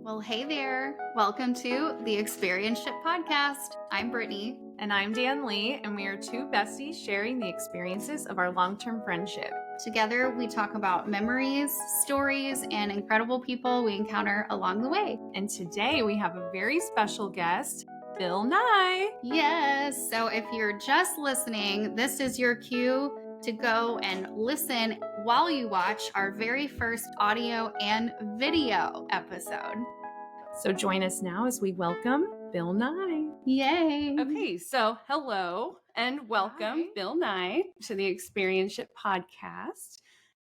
Well, hey there. Welcome to the Experienship Podcast. I'm Brittany. And I'm Danlee, and we are two besties sharing the experiences of our long-term friendship. Together, we talk about memories, stories, and incredible people we encounter along the way. And today we have a very special guest, Bill Nye. Yes. So if you're just listening, this is your cue to go and listen while you watch our very first audio and video episode. So join us now as we welcome Bill Nye. Yay. Okay, so hello and welcome, Hi. Bill Nye, to the Experienship Podcast.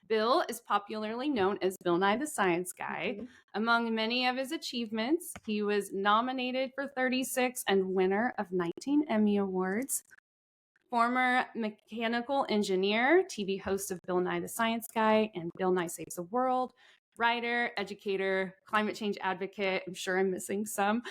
Bill is popularly known as Bill Nye the Science Guy. Mhm. Among many of his achievements, he was nominated for 36 and winner of 19 Emmy Awards. Former mechanical engineer, TV host of Bill Nye the Science Guy and Bill Nye Saves the World, writer, educator, climate change advocate, I'm sure I'm missing some,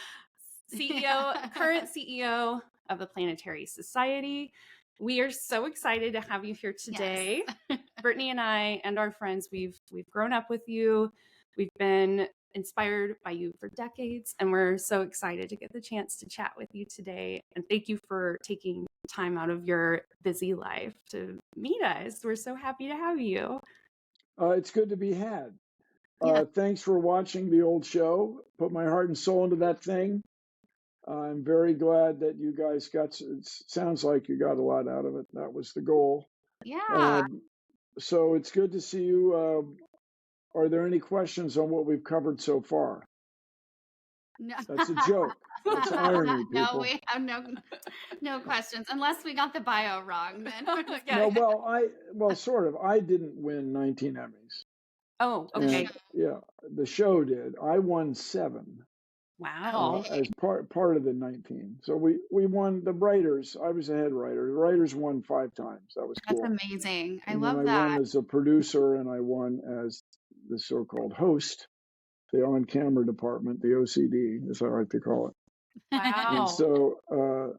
current CEO of the Planetary Society. We are so excited to have you here today. Yes. Brittany and I and our friends, we've grown up with you. We've been inspired by you for decades, and we're so excited to get the chance to chat with you today. And thank you for taking time out of your busy life to meet us. We're so happy to have you. It's good to be had. Yeah. Thanks for watching the old show. Put my heart and soul into that thing. I'm very glad that you guys it sounds like you got a lot out of it. That was the goal. Yeah. So it's good to see you. Are there any questions on what we've covered so far? No. That's a joke. That's irony, No, people. we have no questions unless we got the bio wrong. Then Yeah. No, well, sort of. I didn't win 19 Emmys. Oh, okay. Yeah, the show did. I won 7. Wow. As part of the 19. So we won the writers. I was a head writer. The writers won 5 times. That was cool. That's amazing. I And love then I that. won as a producer, and I won as the so-called host, the on-camera department, the OCD, as I like to call it. Wow. And so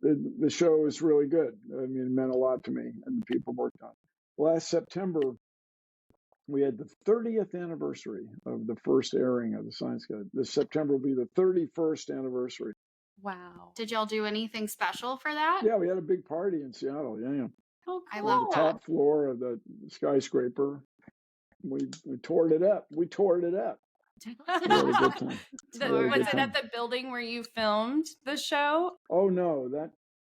the show was really good. I mean, it meant a lot to me, and the people worked on it. Last September, we had the 30th anniversary of the first airing of The Science Guy. This September will be the 31st anniversary. Wow. Did y'all do anything special for that? Yeah, we had a big party in Seattle. Yeah. Oh, cool. I On love the that. top floor of the skyscraper. We tore it up. We tore it up. We had a good time. Was good it at the building where you filmed the show? Oh no, that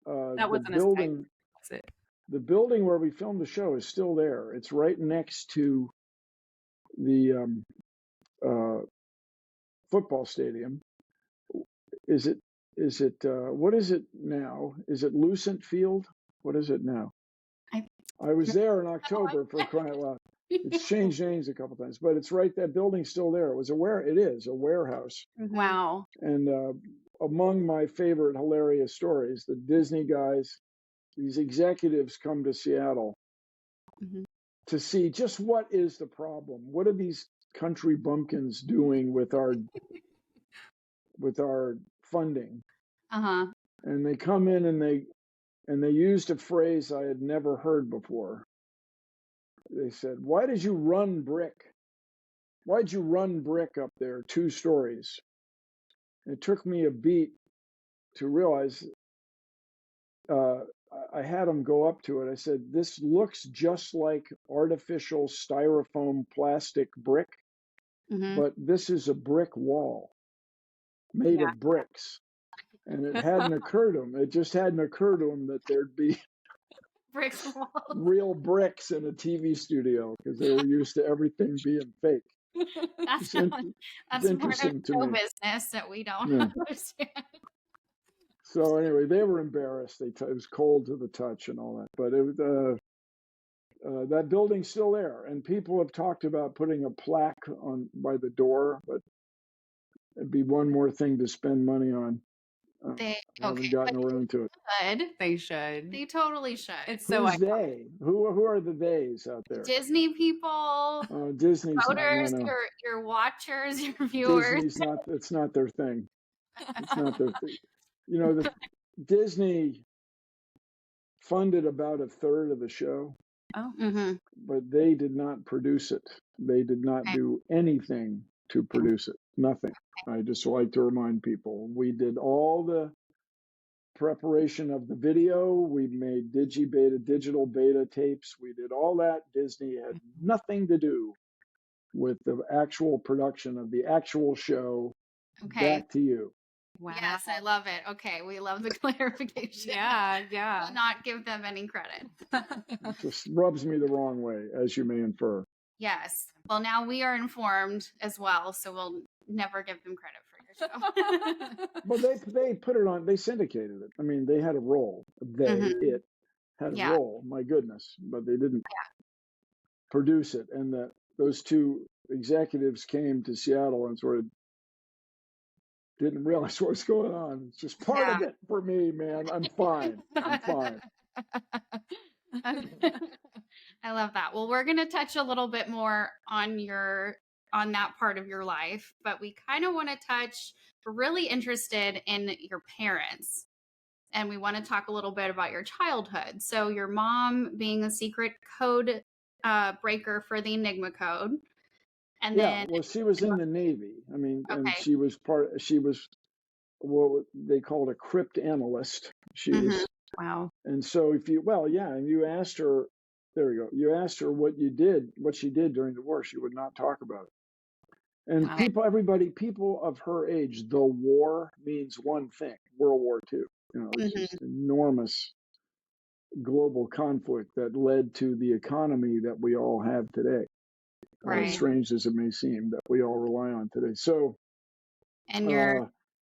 Wasn't the a building. Was it? The building where we filmed the show is still there. It's right next to the football stadium. Is it what is it now? Is it Lucent Field? What is it now? I was there in October for crying out loud. It's changed names a couple times, but it's right. That building's still there. It is a warehouse. Wow. And among my favorite hilarious stories, the Disney guys, these executives come to Seattle to see just what is the problem. What are these country bumpkins doing with our funding? And they come in and they used a phrase I had never heard before. They said, "Why did you run brick? Why'd you run brick up there 2 stories?" It took me a beat to realize. I had them go up to it. I said, "This looks just like artificial styrofoam plastic brick, but this is a brick wall made of bricks." And it hadn't occurred to them. It just hadn't occurred to them that there'd be Bricks walls. real bricks in a TV studio because they were used to everything being fake. That's It's part of interesting to show me. business that we don't Yeah. understand. So anyway, they were embarrassed. It was cold to the touch and all that. But that building's still there, and people have talked about putting a plaque by the door, but it'd be one more thing to spend money on. They haven't gotten around to it. They should. They totally should. It's so Who's they? Who are the theys out there? Disney people, Disney's voters, no. your watchers, your viewers. Disney's not. It's not their thing. It's not their thing. You know, Disney funded about 1/3 of the show, but they did not produce it. They did not do anything to produce it. Nothing. I just like to remind people. We did all the preparation of the video. We made digital beta tapes. We did all that. Disney had nothing to do with the actual production of the actual show. Okay. Back to you. Wow. Yes, I love it. Okay, we love the clarification. Yeah. We'll not give them any credit. It just rubs me the wrong way, as you may infer. Yes. Well, now we are informed as well, so we'll never give them credit for your show. But they put it on. They syndicated it. I mean, they had a role. It had a role. My goodness, but they didn't produce it. And those two executives came to Seattle and sort of didn't realize what was going on. It's just part of it for me, man. I'm fine. I love that. Well, we're going to touch a little bit more on that part of your life, but we kind of want to touch, we're really interested in your parents. And we want to talk a little bit about your childhood. So your mom being a secret code breaker for the Enigma code. And then, well, she was in the Navy. I mean, and she was what they called a crypt analyst. She was. Wow. And so and you asked her, there you go. You asked her what she did during the war. She would not talk about it. And people of her age, the war means one thing, World War II. It's just enormous global conflict that led to the economy that we all have today. As strange as it may seem, that we all rely on today. So,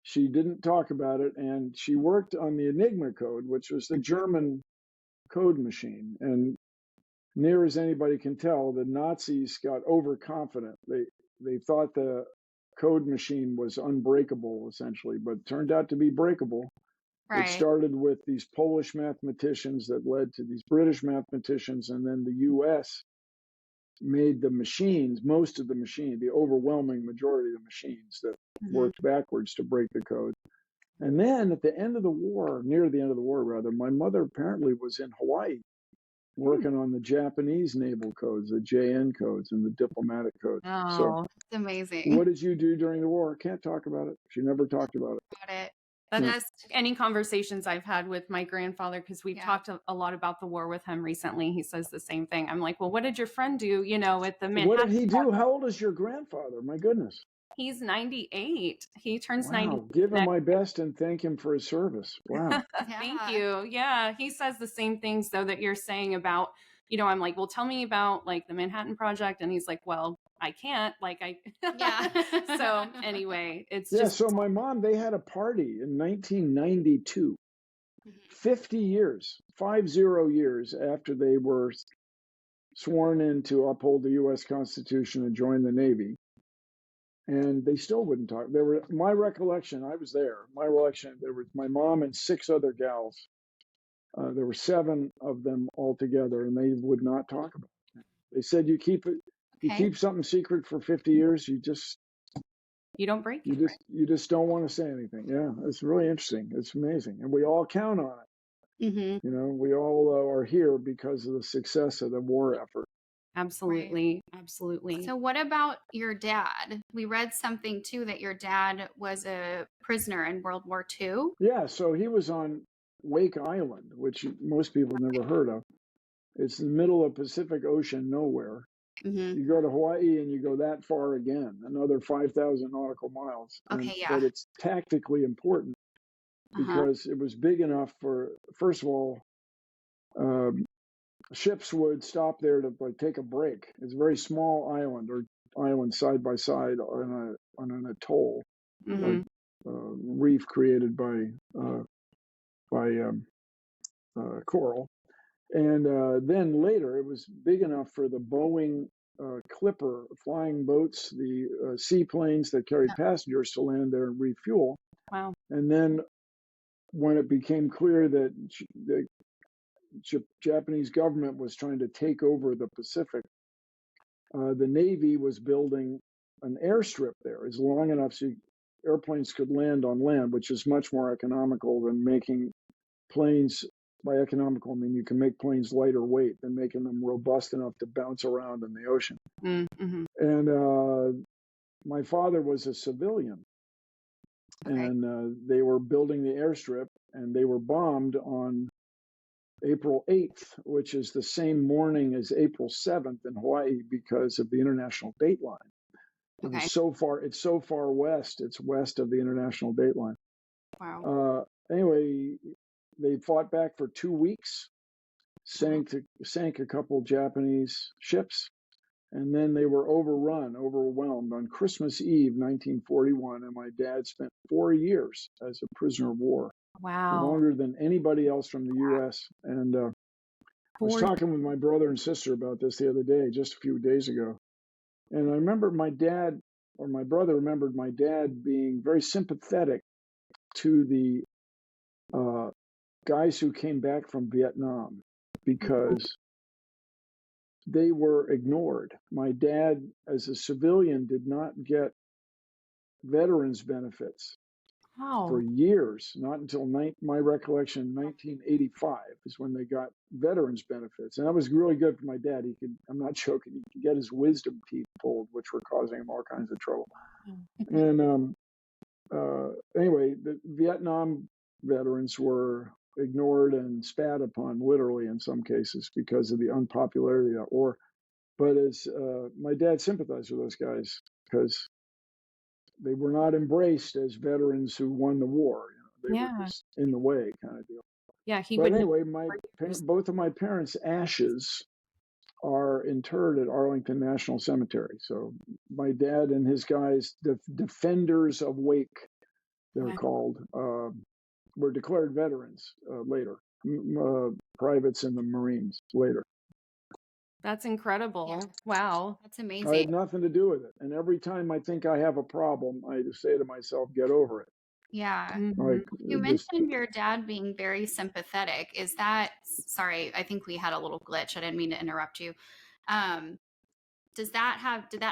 she didn't talk about it, and she worked on the Enigma code, which was the German code machine. And near as anybody can tell, the Nazis got overconfident. They thought the code machine was unbreakable, essentially, but turned out to be breakable. It started with these Polish mathematicians that led to these British mathematicians, and then the U.S. made the machines, the overwhelming majority of the machines that worked backwards to break the code. And then at the end of the war, near the end of the war, rather, my mother apparently was in Hawaii working on the Japanese naval codes, the JN codes and the diplomatic codes. Oh, so, that's amazing. What did you do during the war? Can't talk about it. She never talked about it. Got it. That's any conversations I've had with my grandfather, because we've talked a lot about the war with him recently. He says the same thing. I'm like, well, what did your friend do, with the Manhattan? What did he do? How old is your grandfather? My goodness. He's 98. He turns 90. Give him my best and thank him for his service. Wow. Thank you. Yeah. He says the same things, though, that you're saying about, I'm like, well, tell me about like the Manhattan Project. And he's like, well, I can't, So anyway, it's just. So my mom, they had a party in 1992, 50 years after they were sworn in to uphold the U.S. Constitution and join the Navy. And they still wouldn't talk. There were, my recollection, I was there. There was my mom and 6 other gals. There were 7 of them altogether, and they would not talk about it. They said, you keep something secret for 50 years, you don't break it. You just don't want to say anything. Yeah, it's really interesting. It's amazing. And we all count on it. We all are here because of the success of the war effort. Absolutely. Absolutely. So what about your dad? We read something too that your dad was a prisoner in World War II. Yeah, so he was on Wake Island, which most people have never heard of. It's in the middle of Pacific Ocean, nowhere. You go to Hawaii and you go that far again, another 5,000 nautical miles. But it's tactically important because it was big enough for, first of all, ships would stop there to take a break. It's a very small island, or island side by side on an atoll, reef created by coral. And then later, it was big enough for the Boeing Clipper flying boats, the seaplanes that carried passengers, to land there and refuel. Wow. And then when it became clear that the Japanese government was trying to take over the Pacific, the Navy was building an airstrip there. It's long enough so airplanes could land on land, which is much more economical than making planes. By economical, I mean you can make planes lighter weight than making them robust enough to bounce around in the ocean. And my father was a civilian, Okay. and they were building the airstrip, and they were bombed on April 8th, which is the same morning as April 7th in Hawaii because of the international date line. It was Okay. it's so far west, it's west of the international date line. Wow. Anyway, they fought back for 2 weeks, sank a couple Japanese ships, and then they were overwhelmed on Christmas Eve, 1941, and my dad spent 4 years as a prisoner of war. Wow. Longer than anybody else from the U.S. And I was talking with my brother and sister about this the other day, just a few days ago. And I remember my brother remembered my dad being very sympathetic to the guys who came back from Vietnam because they were ignored. My dad, as a civilian, did not get veterans benefits for years, not until my recollection, 1985 is when they got veterans benefits. And that was really good for my dad. I'm not joking, he could get his wisdom teeth pulled, which were causing him all kinds of trouble. And anyway, the Vietnam veterans were ignored and spat upon, literally in some cases, because of the unpopularity of that war. But as my dad sympathized with those guys because they were not embraced as veterans who won the war. They were just in the way, kind of deal. Yeah, But anyway, both of my parents' ashes are interred at Arlington National Cemetery. So my dad and his guys, the Defenders of Wake, they're called, were declared veterans later, privates in the Marines later. That's incredible. Wow. That's amazing. I had nothing to do with it. And every time I think I have a problem, I just say to myself, get over it. Yeah. Like, You mentioned your dad being very sympathetic. Is that, sorry, I think we had a little glitch. I didn't mean to interrupt you. Did that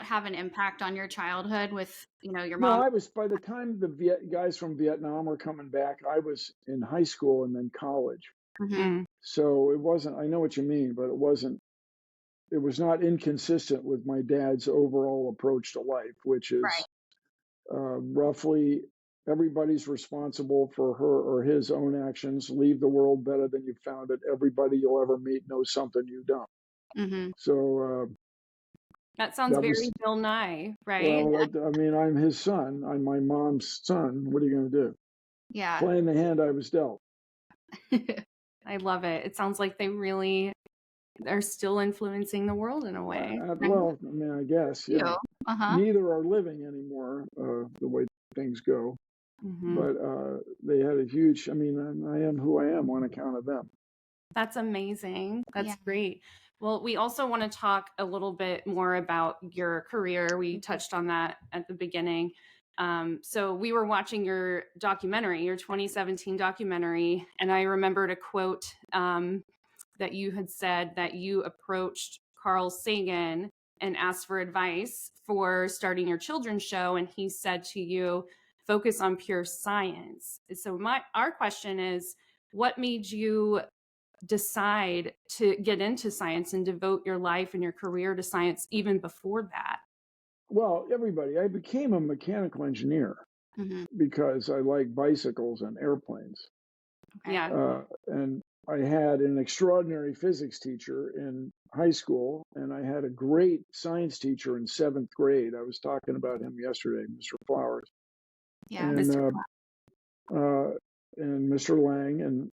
have an impact on your childhood with, your mom? No, by the time the guys from Vietnam were coming back, I was in high school and then college. Mm-hmm. So it wasn't, I know what you mean, but it was not inconsistent with my dad's overall approach to life, which is roughly everybody's responsible for her or his own actions. Leave the world better than you found it. Everybody you'll ever meet knows something you don't. Mm-hmm. So that sounds very Bill Nye, right? Well, I mean, I'm his son. I'm my mom's son. What are you going to do? Yeah. Playing the hand I was dealt. I love it. It sounds like they really are still influencing the world in a way. Well, I mean, I guess. Yeah. Neither are living anymore the way things go. Mm-hmm. But they had a huge, I mean, I am who I am on account of them. That's amazing. That's great. Well, we also want to talk a little bit more about your career. We touched on that at the beginning. So we were watching your documentary, your 2017 documentary, and I remembered a quote that you had said that you approached Carl Sagan and asked for advice for starting your children's show. And he said to you, focus on pure science. So our question is, what made you decide to get into science and devote your life and your career to science even before that? Well, I became a mechanical engineer because I like bicycles and airplanes. Yeah. And I had an extraordinary physics teacher in high school, and I had a great science teacher in 7th grade. I was talking about him yesterday, Mr. Flowers. Yeah, and, and Mr. Lang and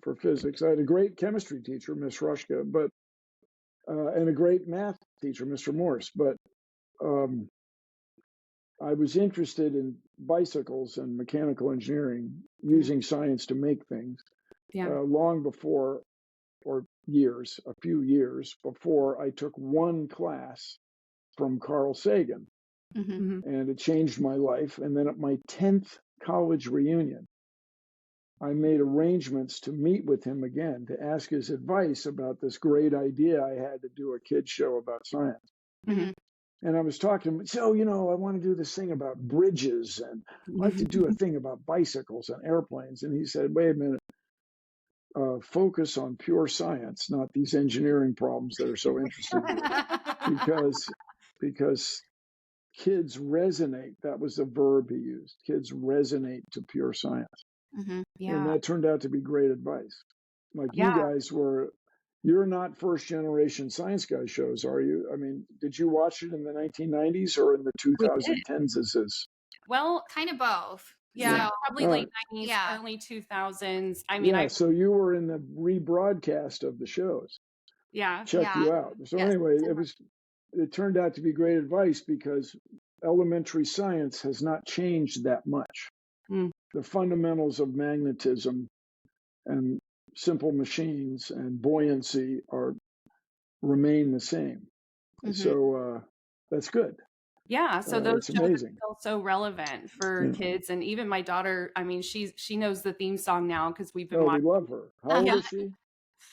for physics. I had a great chemistry teacher, Miss Rushka, and a great math teacher, Mr. Morse. But I was interested in bicycles and mechanical engineering, using science to make things, long before, or a few years before I took one class from Carl Sagan. Mm-hmm. And it changed my life. And then at my 10th college reunion, I made arrangements to meet with him again to ask his advice about this great idea I had to do a kid's show about science. Mm-hmm. And I was talking to him, so, I want to do this thing about bridges, and I'd like to do a thing about bicycles and airplanes. And he said, wait a minute, focus on pure science, not these engineering problems that are so interesting to you. Because kids resonate. That was the verb he used. Kids resonate to pure science. Mm-hmm. Yeah. And that turned out to be great advice. Like you guys you're not first generation Science Guy shows, are you? I mean, did you watch it in the 1990s or in the 2010s? Well, kind of both. Yeah, So, probably late 90s, early 2000s. I mean, so you were in the rebroadcast of the shows. Yeah. Check you out. So anyway, it turned out to be great advice because elementary science has not changed that much. The fundamentals of magnetism and simple machines and buoyancy remain the same. So that's good. Yeah, so those shows are amazing. still so relevant for kids, and even my daughter. I mean, she knows the theme song now because we've been watching. We love her. How old is she?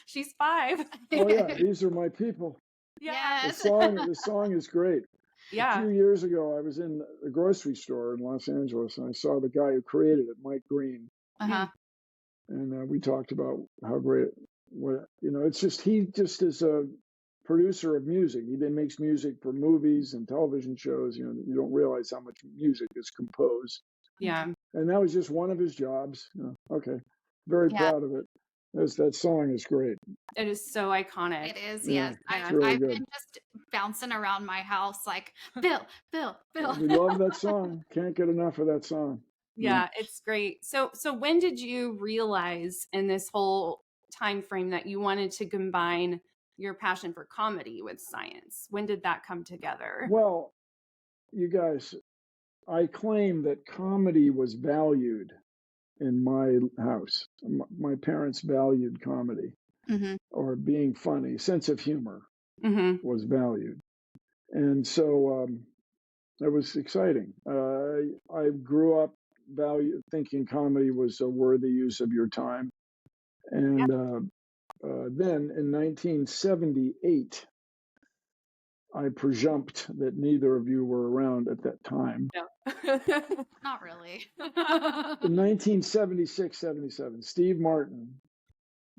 She's 5. Oh yeah, these are my people. Yes. The song is great. Yeah. A few years ago, I was in a grocery store in Los Angeles, and I saw the guy who created it, Mike Green. And we talked about how great, it's just, he just is a producer of music. He then makes music for movies and television shows. You don't realize how much music is composed. Yeah. And that was just one of his jobs. Very proud of it. That song is great. It is so iconic. It is, yes. I've really been just bouncing around my house like, Bill. We love that song. Can't get enough of that song. Yeah, it's great. So when did you realize in this whole time frame that you wanted to combine your passion for comedy with science? When did that come together? Well, you guys, I claim that comedy was valued in my house. My parents valued comedy or being funny. Sense of humor was valued. And so it was exciting. I grew up thinking comedy was a worthy use of your time. And then in 1978, I presumed that neither of you were around at that time. No. Not really. In 1976, 77, Steve Martin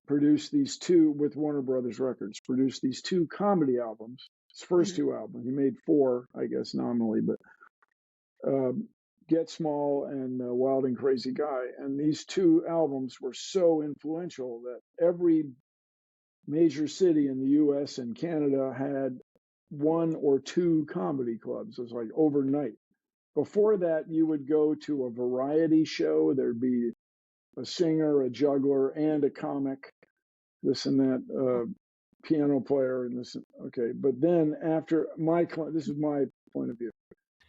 produced these two, with Warner Brothers Records, produced these two comedy albums. His first two albums. He made 4, I guess, nominally, but Get Small and Wild and Crazy Guy. And these two albums were so influential that every major city in the U.S. and Canada had 1 or 2 comedy clubs. It was like overnight. Before that, you would go to a variety show. There'd be a singer, a juggler, and a comic, this and that, piano player, and this. Okay, but then after this is my point of view.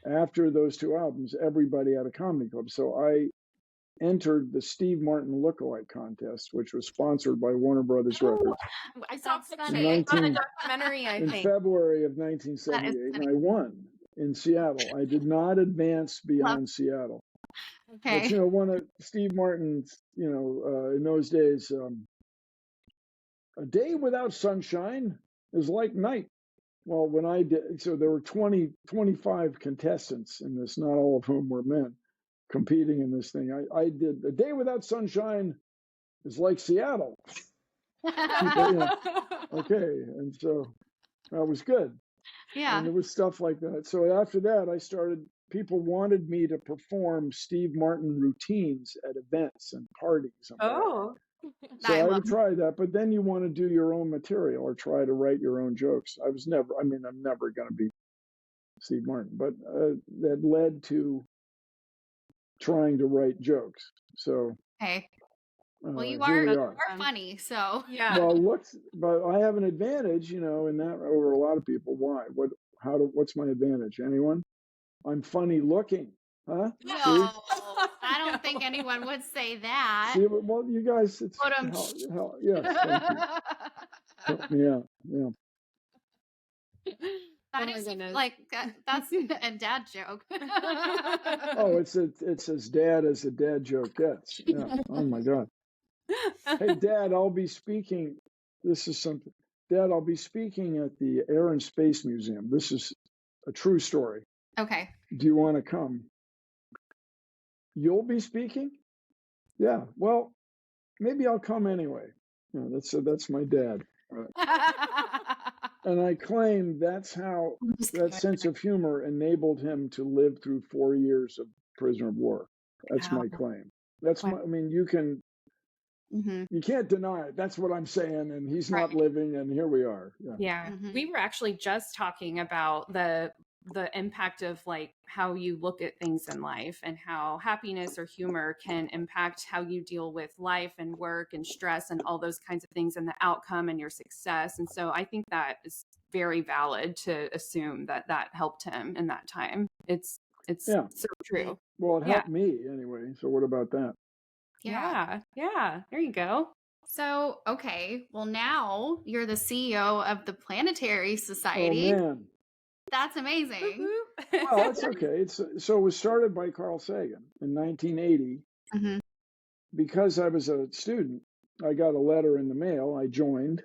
After those 2 albums, everybody had a comedy club. So I entered the Steve Martin Lookalike Contest, which was sponsored by Warner Brothers Records. I saw funny. on a documentary, I think. In February of 1978, and I won in Seattle. I did not advance beyond Seattle. Okay. But, one of Steve Martin's, in those days, a day without sunshine is like night. Well, when I did, so there were 25 contestants in this, not all of whom were men, competing in this thing. I did A Day Without Sunshine is like Seattle. Okay, and so that was good. Yeah. And there was stuff like that. So after that, people wanted me to perform Steve Martin routines at events and parties. Oh. So I would try that, but then you want to do your own material or try to write your own jokes. I'm never going to be Steve Martin, but that led to trying to write jokes. So, hey, well, you are funny, so yeah. Well, but I have an advantage, in that over a lot of people. Why? What's my advantage? Anyone? I'm funny looking, huh? No, I don't think anyone would say that. See, well, you guys, it's yes. Thank you. Yeah. That is like that's a dad joke. Oh, it's as dad as a dad joke gets. Yeah. Oh my God. Hey, Dad, I'll be speaking. This is something. Dad, I'll be speaking at the Air and Space Museum. This is a true story. Okay. Do you want to come? You'll be speaking? Yeah. Well, maybe I'll come anyway. That's my dad. And I claim that's how that sense of humor enabled him to live through 4 years of prisoner of war. That's my claim. That's my, I mean, you can, you can't deny it. That's what I'm saying. And he's not living, and here we are. Yeah. We were actually just talking about the impact of like how you look at things in life and how happiness or humor can impact how you deal with life and work and stress and all those kinds of things and the outcome and your success. And so I think that is very valid to assume that that helped him in that time. It's so true. Well, it helped me anyway. So what about that? Yeah. There you go. So, okay. Well, now you're the CEO of the Planetary Society. Oh, man. That's amazing. Well, it's okay. So it was started by Carl Sagan in 1980. Because I was a student, I got a letter in the mail. I joined.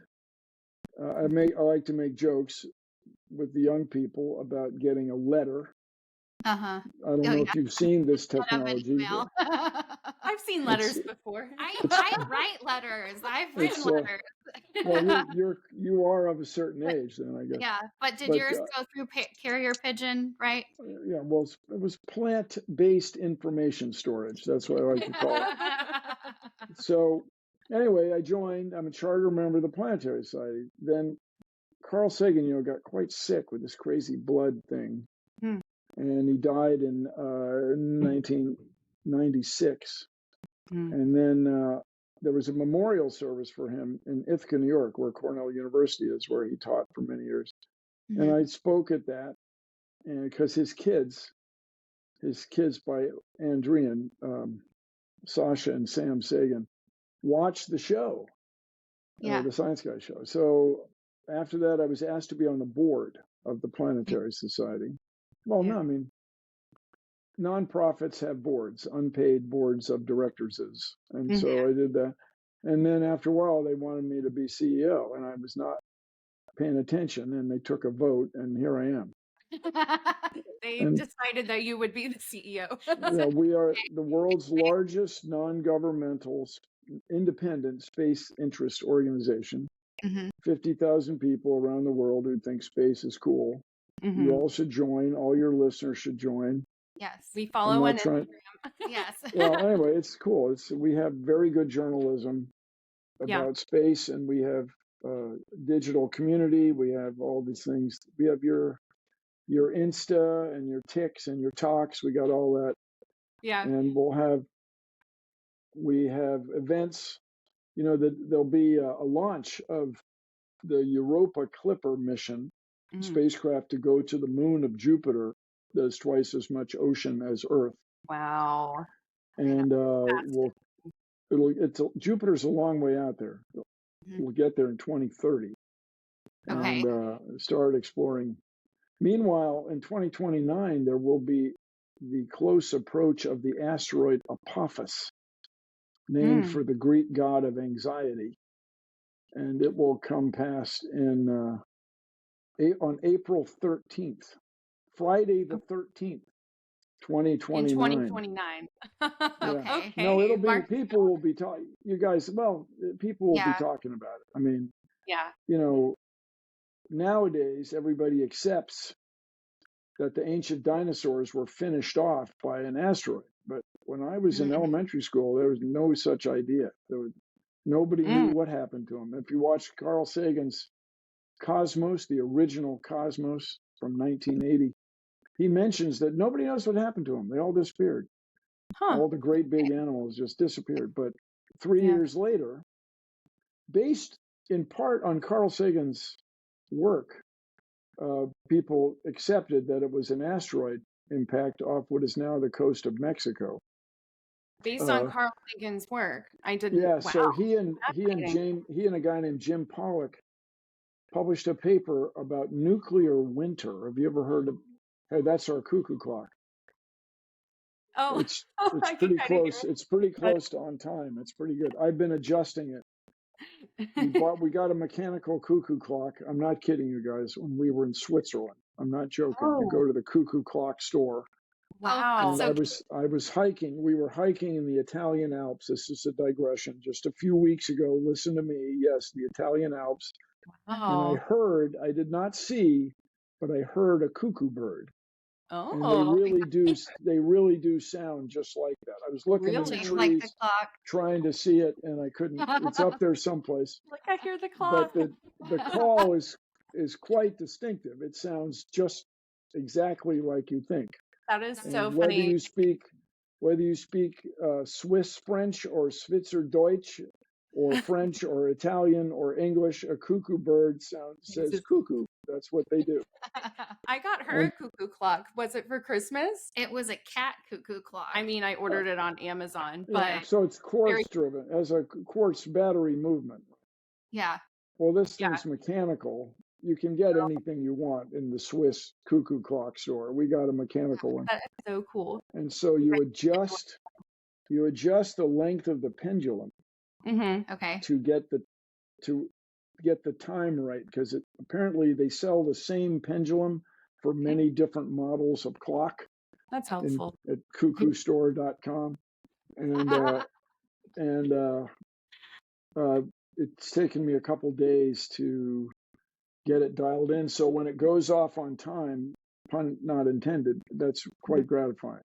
I like to make jokes with the young people about getting a letter. I don't know if you've seen this technology. I've seen letters before. I write letters. I've written letters. Well, you are of a certain age, then I guess. Yeah, but did yours go through carrier pigeon, right? Yeah, well, it was plant-based information storage. That's what I like to call it. So, anyway, I joined. I'm a charter member of the Planetary Society. Then Carl Sagan, got quite sick with this crazy blood thing. And he died in 1996. And then there was a memorial service for him in Ithaca, New York, where Cornell University is, where he taught for many years. And I spoke at that, and because his kids by Andrian, Sasha and Sam Sagan, watched the show, the Science Guy show. So after that, I was asked to be on the board of the Planetary Society. Well, no, I mean, nonprofits have boards, unpaid boards of directors. And so I did that. And then after a while, they wanted me to be CEO, and I was not paying attention, and they took a vote, and here I am. They decided that you would be the CEO. We are the world's largest non-governmental independent space interest organization. 50,000 people around the world who think space is cool. You all should join. All your listeners should join. Yes. We follow on Instagram. Yes. Well, anyway, it's cool. We have very good journalism about space, and we have digital community. We have all these things. We have your Insta and your ticks and your talks. We got all that. Yeah. And we have events. There'll be a launch of the Europa Clipper mission. Spacecraft to go to the moon of Jupiter. There's twice as much ocean as Earth. Wow. And Jupiter's a long way out there. We'll get there in 2030 and start exploring. Meanwhile, in 2029, there will be the close approach of the asteroid Apophis, named for the Greek god of anxiety, and it will come past on April 13th, Friday the 13th, 2029. In 2029. Okay. No, it'll be, people will be talking, people will be talking about it. I mean, nowadays everybody accepts that the ancient dinosaurs were finished off by an asteroid. But when I was in elementary school, there was no such idea. Nobody knew what happened to them. If you watch Carl Sagan's Cosmos, the original Cosmos from 1980, he mentions that nobody knows what happened to them. They all disappeared. All the great big animals just disappeared. But 3 years later, based in part on Carl Sagan's work, people accepted that it was an asteroid impact off what is now the coast of Mexico. Based on Carl Sagan's work, I didn't. Yeah, so he and a guy named Jim Pollock published a paper about nuclear winter. Have you ever heard of? Hey, that's our cuckoo clock. Oh, it's pretty close. It's pretty close to on time. It's pretty good. I've been adjusting it. We got a mechanical cuckoo clock. I'm not kidding you guys. When we were in Switzerland, I'm not joking. You go to the cuckoo clock store. Wow. And I was hiking. We were hiking in the Italian Alps. This is a digression. Just a few weeks ago, listen to me. Yes, the Italian Alps. And I did not see, but I heard a cuckoo bird. Oh, and they really do sound just like that. I was looking in the trees, like the clock. trying to see it, and I couldn't. It's up there someplace. Like I hear the clock. But the call is quite distinctive. It sounds just exactly like you think. That is And so whether funny. whether you speak Swiss French or Schweizerdeutsch or French or Italian or English, a cuckoo bird says cuckoo. That's what they do. I got her a cuckoo clock. Was it for Christmas? It was a cat cuckoo clock. I mean, I ordered it on Amazon, but yeah, so it's quartz driven, as a quartz battery movement. Yeah. Well, this thing's mechanical. You can get anything you want in the Swiss cuckoo clock store. We got a mechanical one. That is so cool. And so you adjust the length of the pendulum Okay. to get the time right, because apparently they sell the same pendulum for many different models of clock. That's helpful. At cuckoostore.com. And it's taken me a couple days to get it dialed in. So when it goes off on time, pun not intended, that's quite gratifying.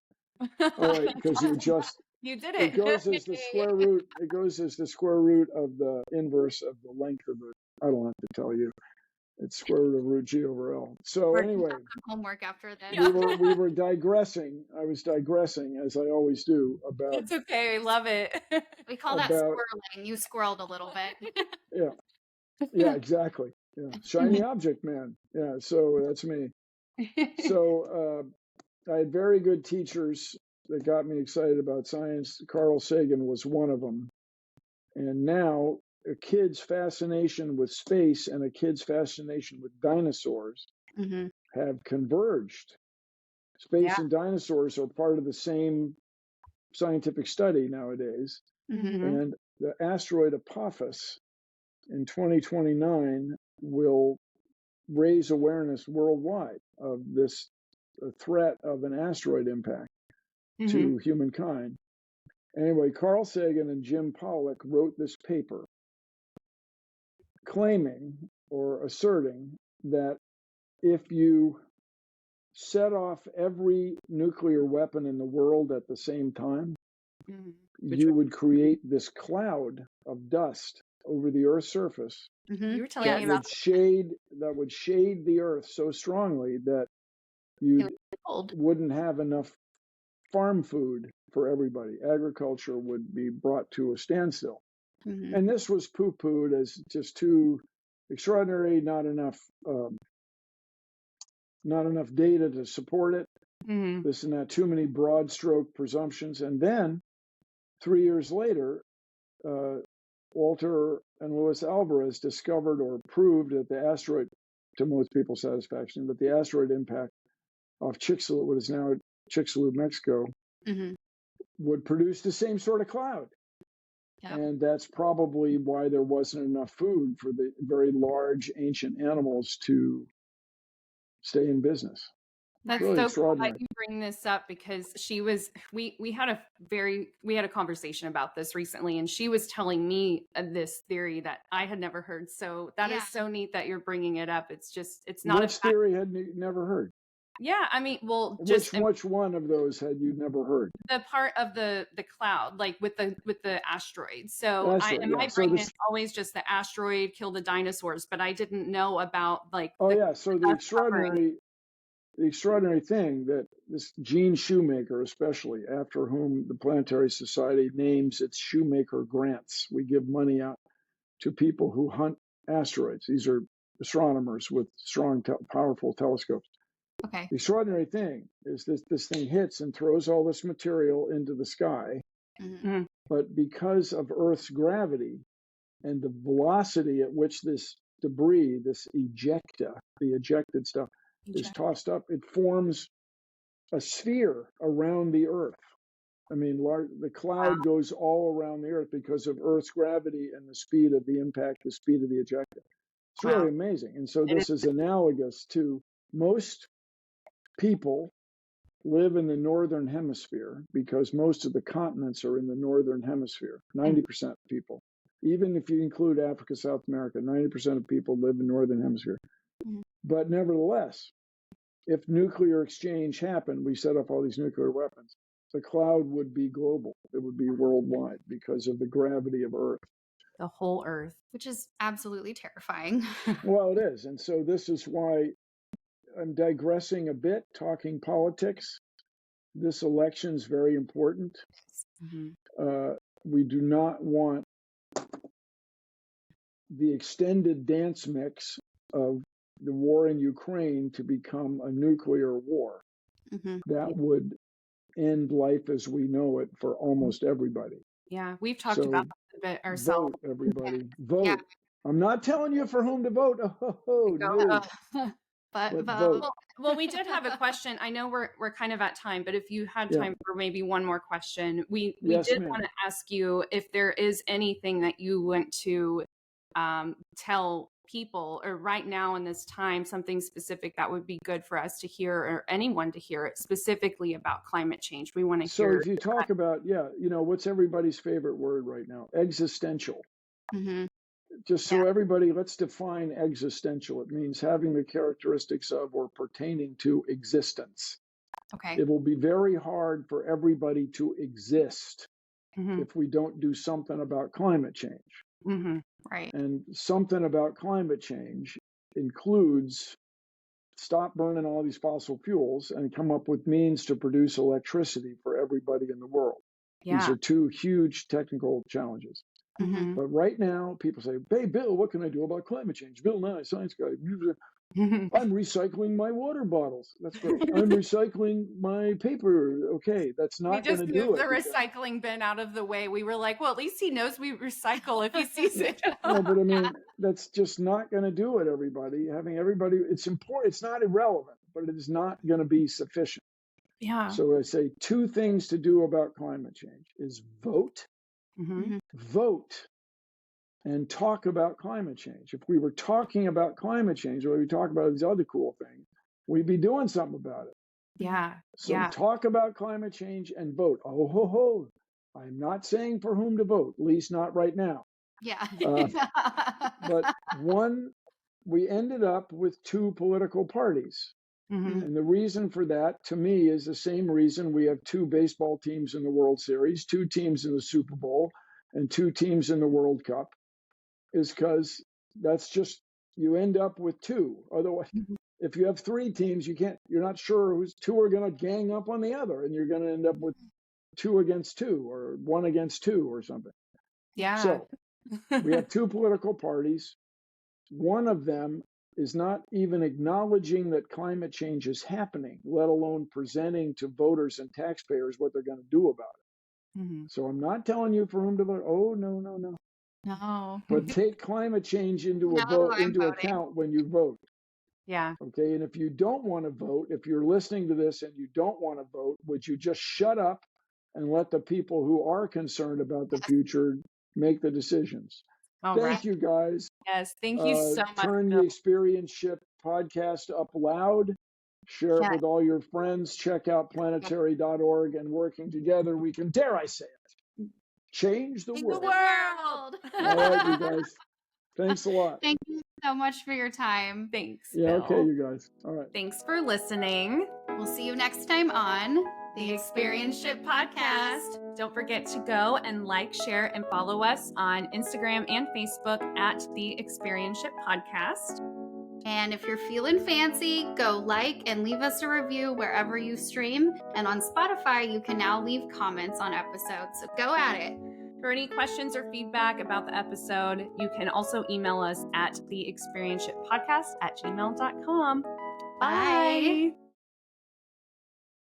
All right, because you did it. It goes as the square root. It goes as the square root of the inverse of the length of it. I don't have to tell you. It's square root of root G over L. So anyway, homework after this. We were digressing. I was digressing, as I always do, about. It's okay. I love it. We call that squirreling. You squirreled a little bit. Yeah, exactly. Yeah, shiny object man. Yeah, so that's me. So I had very good teachers that got me excited about science. Carl Sagan was one of them. And now a kid's fascination with space and a kid's fascination with dinosaurs have converged. Space and dinosaurs are part of the same scientific study nowadays. And the asteroid Apophis in 2029 will raise awareness worldwide of this threat of an asteroid impact to humankind. Anyway, Carl Sagan and Jim Pollack wrote this paper claiming or asserting that if you set off every nuclear weapon in the world at the same time, you would create this cloud of dust over the Earth's surface You were telling me about that would shade the Earth so strongly that you wouldn't have enough farm food for everybody. Agriculture would be brought to a standstill. And this was poo-pooed as just too extraordinary, not enough data to support it. This and that, too many broad stroke presumptions. And then 3 years later, Walter and Luis Alvarez discovered or proved that the asteroid, to most people's satisfaction, that the asteroid impact off Chicxulub, what is now Chicxulub, Mexico, would produce the same sort of cloud. And that's probably why there wasn't enough food for the very large ancient animals to stay in business. That's really so cool that you bring this up, because we had a conversation about this recently, and she was telling me this theory that I had never heard. So that is so neat that you're bringing it up. It's not Which theory had you never heard? Yeah, I mean, well, which one of those had you never heard? The part of the cloud, like with the asteroid. So my brain is always just the asteroid killed the dinosaurs, but I didn't know about like. So the extraordinary thing that this Gene Shoemaker, especially, after whom the Planetary Society names its Shoemaker grants. We give money out to people who hunt asteroids. These are astronomers with strong, powerful telescopes. Okay. The extraordinary thing is this thing hits and throws all this material into the sky, but because of Earth's gravity and the velocity at which this debris, this ejecta, the ejected stuff, is tossed up, it forms a sphere around the Earth. I mean, the cloud goes all around the Earth because of Earth's gravity and the speed of the impact, the speed of the ejecta. It's really amazing. And so this is analogous to most people live in the northern hemisphere because most of the continents are in the northern hemisphere, 90% of people. even if you include Africa, South America, 90% of people live in Northern Hemisphere. Mm-hmm. But nevertheless, if nuclear exchange happened, we set up all these nuclear weapons, the cloud would be global. It would be worldwide because of the gravity of Earth. The whole Earth. Which is absolutely terrifying. Well, it is. And so this is why I'm digressing a bit, talking politics. This election is very important. Mm-hmm. We do not want the extended dance mix of the war in Ukraine to become a nuclear war. Mm-hmm. That would end life as we know it for almost everybody. Yeah, we've talked about that a bit ourselves. Vote, everybody. Vote. Yeah. I'm not telling you for whom to vote. Oh, no. But vote. Well, we did have a question. I know we're kind of at time, but if you had time for maybe one more question, we did want to ask you if there is anything that you want to tell people, or right now in this time, something specific that would be good for us to hear, or anyone to hear it specifically about climate change. We want to hear. So if you talk about, what's everybody's favorite word right now? Existential. Mm-hmm. Just so everybody, let's define existential. It means having the characteristics of or pertaining to existence. Okay. It will be very hard for everybody to exist if we don't do something about climate change. Mm-hmm. Right. And something about climate change includes stop burning all these fossil fuels and come up with means to produce electricity for everybody in the world. Yeah. These are two huge technical challenges. Mm-hmm. But right now, people say, hey, Bill, what can I do about climate change? Bill Nye, Science Guy. I'm recycling my water bottles. That's great. I'm recycling my paper. Okay, that's not going to do it. We just moved the recycling bin out of the way. We were like, well, at least he knows we recycle if he sees it. No, but I mean, that's just not going to do it, everybody. Having everybody, it's important. It's not irrelevant, but it is not going to be sufficient. Yeah. So I say 2 things to do about climate change is vote. Mm-hmm. Vote and talk about climate change. If we were talking about climate change, or we talk about these other cool things, we'd be doing something about it. Yeah. So talk about climate change and vote. Oh, ho, ho. I'm not saying for whom to vote, at least not right now. Yeah. But we ended up with 2 political parties. Mm-hmm. And the reason for that, to me, is the same reason we have 2 baseball teams in the World Series, 2 teams in the Super Bowl, and 2 teams in the World Cup, is because that's just, you end up with 2. Otherwise, if you have 3 teams, you're not sure who's 2 are going to gang up on the other, and you're going to end up with 2 against 2 or 1 against 2 or something. Yeah. So we have 2 political parties. One of them is not even acknowledging that climate change is happening, let alone presenting to voters and taxpayers what they're going to do about it. Mm-hmm. So I'm not telling you for whom to vote. Oh, no. No. But take climate change into account when you vote. Yeah. Okay. And if you don't want to vote, if you're listening to this and you don't want to vote, would you just shut up and let the people who are concerned about the future make the decisions? Thank you, guys. Yes, thank you so much. Turn the Experienship podcast up loud. Share it with all your friends. Check out planetary.org, and working together, we can, dare I say it, change the world. All right, you guys. Thanks a lot. Thank you so much for your time. Thanks. Yeah, Bill. okay, you guys. All right. Thanks for listening. We'll see you next time on the Experienship Podcast. Don't forget to go and like, share, and follow us on Instagram and Facebook at the Experienship Podcast. And if you're feeling fancy, go like and leave us a review wherever you stream. And on Spotify, you can now leave comments on episodes. So go at it. For any questions or feedback about the episode, you can also email us at theexperienceshippodcast@gmail.com. Bye.